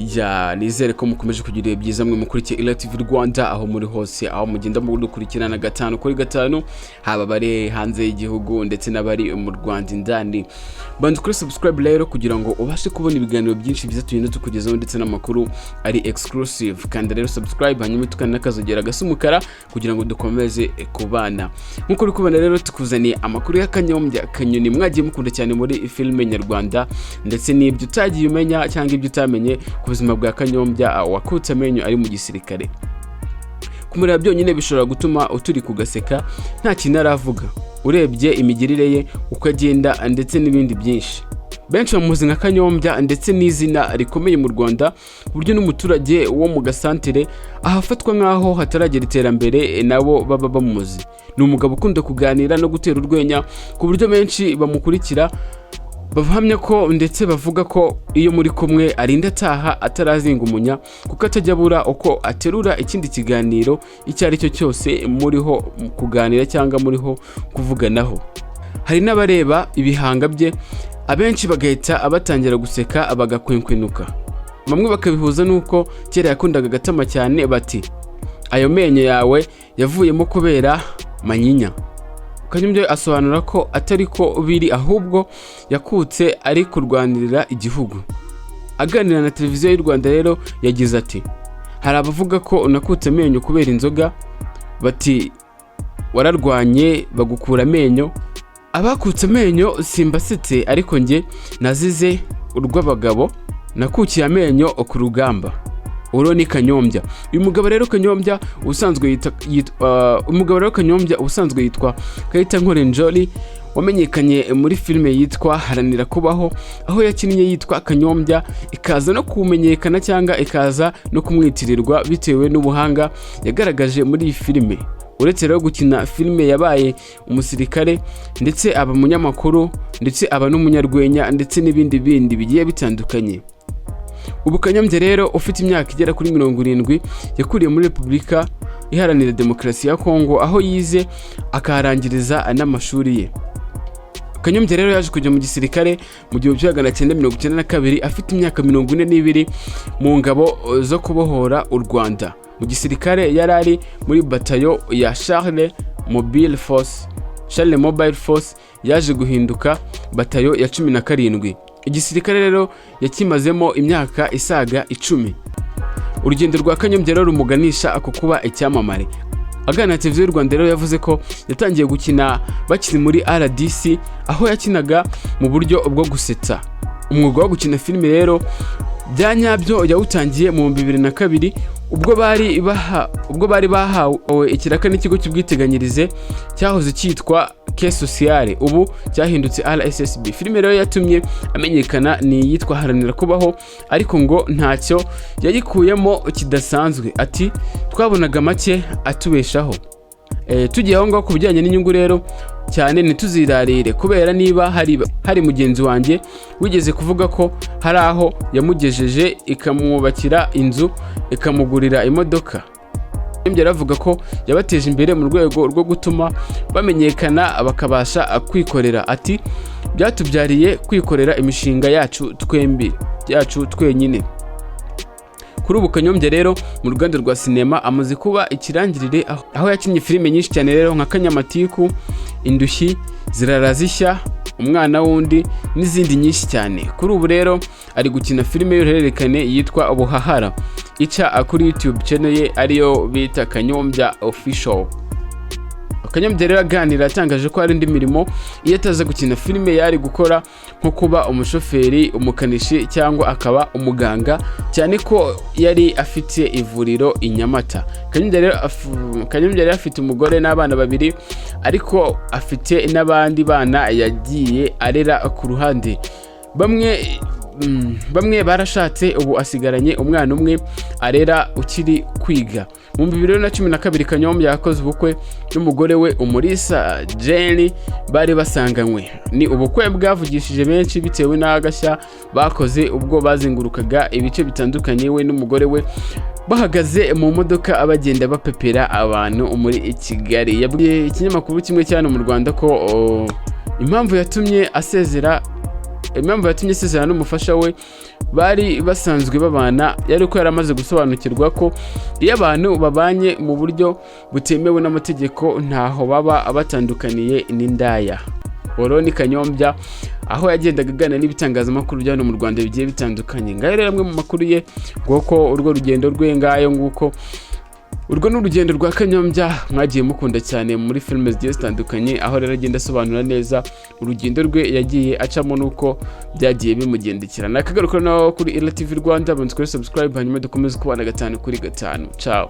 ya nizere ko mukomeje kugira byiza mwe mukurikiye TV Rwanda aho muri hose aho mugenda mu dukurikirana 5 kuri 5 haba bari hanze y'igihugu ndetse n'abari mu Rwanda indani. Bantu kuri subscribe rero kugira ngo ubashe kubona ibiganiro byinshi byiza tugenda tukugezaho ndetse n'amakuru ari exclusive. Kandi rero subscribe hanyuma tukana nakazogera gasumukara kugira ngo dukomeze kubana. Nkuko uri kubona rero tukuzaniye amakuru ya Kanyombya Kanyoni mwagiye mukunda cyane muri filme nyarwanda ndetse n'ibyo utagiye umenya cyangwa ibyo utamenye ku buzima bwa Kanyombya wakutse amenyo ari mu gisirikare. Kumureba byonyine bishobora gutuma uturi kugaseka nta kintu aravuga urebye imigirire ye uko agenda ndetse n'ibindi byinshi. Benshi bamuzi nka Kanyombya ndetse n'izina rikomeye mu Rwanda buryo n'umuturage wo mu gasantere ahafatwa nkaho hataragera iterambere nabo baba bamuzi. Ni umugabo ukunda kuganira no gutera urwenya ku buryo benshi bamukurikira bahamya ko ndetse bavuga ko iyo muri kumwe arinda ataha atarazinga umunya kuko atajya bura uko aterura ikindi kiganiro icyo ari cyo cyose muriho kuganira cyangwa muriho kuvuganaho. Hari n'abareba ibihanga bye abenshi bagahita abatangira guseka bagakwenkwenuka. Bamwe bakabihuza nuko kera yakundaga gatama cyane bati ayo menyo yawe yavuyemo kubera manyinya. Kanyombya asobanura ko atari ko biri ahubwo yakutse ari kurwanirira igihugu. Aganira na televiziyo y'u Rwanda rero yagize ati hari abavuga ko unakutse amenyo kubera inzoga bati wararwanye bagukura amenyo. Abakutse amenyo simbasetse ariko nge nazize urw'abagabo nakukiye amenyo ku rugamba. Uro ni Kanyombya. Uyu mugabo rero Kanyombya usanzwe yitwa Kayitankore wamenyekanye muri filme yitwa Haranira Kubaho aho yakinnye yitwa Kanyombya ikaza no kumenyekana cyangwa ikaza no kumwitirirwa bitewe n'ubuhanga yagaragaje muri iyi filme. Uretse rero gukina filme yabaye umusirikare ndetse aba munyamakuru ndetse aba n'umunyarwenya ndetse n'ibindi bigiye bitandukanye. Ubu Kanyombya rero ufite imyaka igera kuri 70 yakuriye muri Repubulika Iharanira Demokarasi ya Kongo aho yize akaharangiriza n'amashuri ye. Kanyombya rero yaje kujya mu gisirikare mu 1992 afite imyaka 42 mu ngabo zo kubohora u Rwanda. Mu gisirikare yarari muri batayo ya Charles Mobile Force yaje guhinduka batayo ya 17. Igisirikare rero yakimazemo imyaka isaga 10. Urugendo rwa Kanyombya rero rumuganisha ako kuba icyamamare. Agana televiziyo y'u Rwanda rero yavuze ko yatangiye gukina bakiri muri RDC aho yakinaga mu buryo bwo gusetsa. Umwuga wo gukina filime rero byanyabyo yawutangiye mu 2002 ubwo bari bahawe ikiraka n'ikigo cy'ubwiteganyirize cyahoze cyitwa Caisse Sociale ubu cyahindutse RSSB. Filime rero yatumye amenyekana ni yitwa Haranira Kubaho ariko ngo ntacyo yayikuyemo kidasanzwe. Ati twabonaga make atubeshaho. Tugiye aho ngaho kubijyanye n'inyungu rero cyane ntituzirarire kubera niba hari mugenzi wanjye wigeze kuvuga ko hari aho yamugejeje ikamwubakira inzu ikamugurira imodoka. Kanyombya aravuga ko yabateje imbere mu rwego rwo gutuma bamenyekana bakabasha kwikorera. Ati byatubyariye kwikorera imishinga yacu twenyine. Kuri ubu Kanyombya rero mu ruganda rwa sinema amaze kuba ikirangirire aho yakinnye filime nyinshi cyane rero nka Kanyamatiku, Indushyi, Zirarazishya, Umwana wundi n'izindi nyinshi cyane. Kuri ubu rero ari gukina filime y'uruhererekane yitwa Ubuhahara ica kuri YouTube channel ye ariyo bita Kanyombya Official. Kanyombya rero aganira atangaje ko hari indi mirimo iyo ataza gukina filime yari gukora nko kuba umushoferi, umukanishi cyangwa akaba umuganga cyane ko yari afite ivuriro i Nyamata. Kanyombya rero afite umugore n'abana 2 ariko afite n'abandi bana yagiye arera ku ruhande. Bamwe barashatse ubu asigaranye umwana umwe arera ukiri kwiga. Mu 2012 Kanyombya yakoze ubukwe n'umugore we Umulisa Jenny bari basanganywe. Ni ubukwe bwavugishije benshi bitewe n'agashya bakoze ubwo bazengurukaga ibice bitandukanye we n'umugore we bahagaze mu modoka abagenda bapepera abantu muri Kigali. Yabwiye ikinyamakuru kimwe cyane mu Rwanda ko impamvu yatumye asezera impamvu yatumye asezerana n'umufasha we bari basanzwe babana yari ko yaramaze gusobanukirwa ko iyo abantu babanye mu buryo butemewe n'amategeko ntaho baba batandukaniye n'indaya. Oro ni Kanyombya aho yagendaga agana n'ibitangazamakuru bya hano mu Rwanda bigiye bitandukanye. Ngaho rero amwe mu makuru ye nguko urwo rugendo rwe ngayo nguko urwo n'urugendo rwa Kanyombya mwagiye mukunda cyane muri filime zigiye zitandukanye, aho rero agenda asobanura neza urugendo rwe yagiye acamo nuko byagiye bimugendekera. Nakagaruka no kuri TV Rwanda, bantu kuri subscribe hanyuma dukomeze kubana 5 kuri 5. Ciao.